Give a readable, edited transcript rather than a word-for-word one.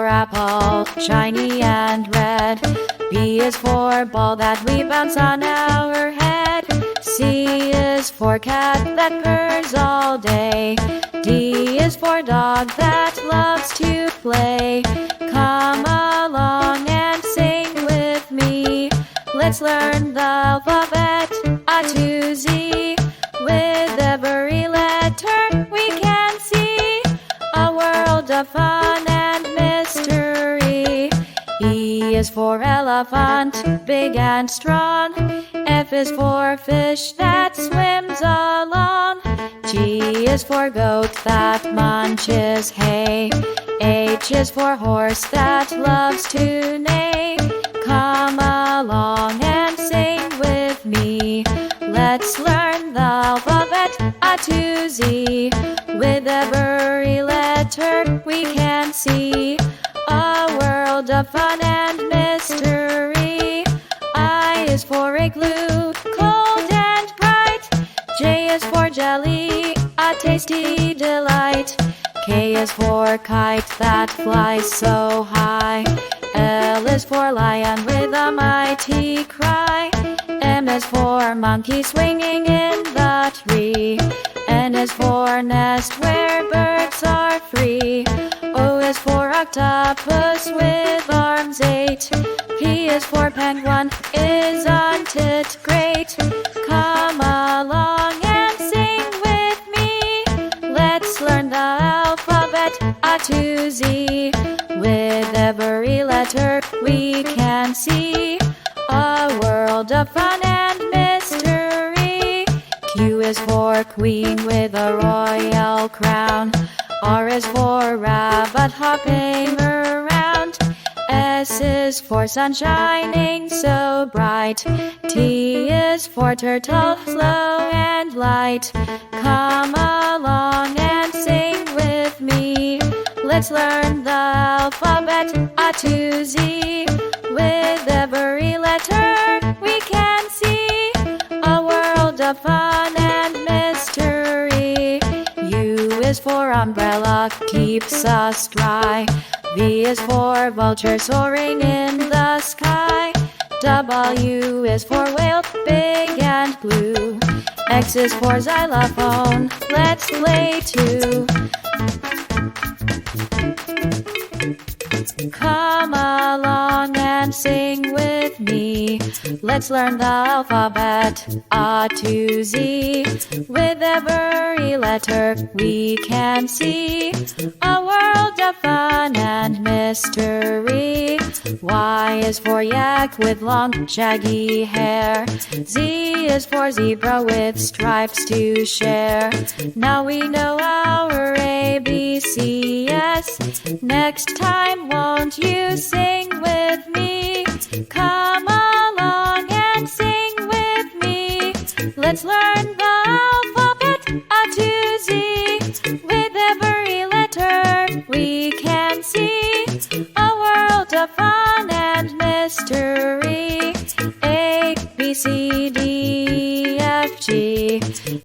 apple, shiny and red. B is for ball that we bounce on our head. C is for cat that purrs all day. D is for dog that loves to play. Come along and sing with me. Let's learn the alphabet A to Z. With every letter we can see a world of fun and mystery. E is for elephant, big and strong. F is for fish that swims along. G is for goat that munches hay. H is for horse that loves to neigh. Come along and sing with me. Let's learn the alphabet A to Z. With every letter we can see a world of fun and mystery. I is for igloo, cold and bright. J is for jelly, a tasty delight. K is for kite that flies so high. L is for lion with a mighty cry. M is for monkey swinging in the tree. N is for nest where birds are free. O is for octopus with arms 8. P is for penguin, isn't it great? Come along and sing with me. Let's learn the alphabet A to Z. With every letter we can see a world of fun and mystery. Q is for queen with a royal crown. R is for rabbit hopping around. S is for sun shining so bright. T is for turtle, slow and light. Come along and sing with me. Let's learn the alphabet A to Z. With every letter we can see a world of fun and mystery. U is for umbrella, keeps us dry. V is for vulture soaring in the sky. W is for whale, big and blue. X is for xylophone, let's play too. Come along and sing with me. Let's learn the alphabet A to Z. With every letter we can see a world of fun and mystery. Y is for yak with long shaggy hair. Z is for zebra with stripes to share. Now we know our ABCs. Next time won't you sing with me? Come along and sing with me. Let's learn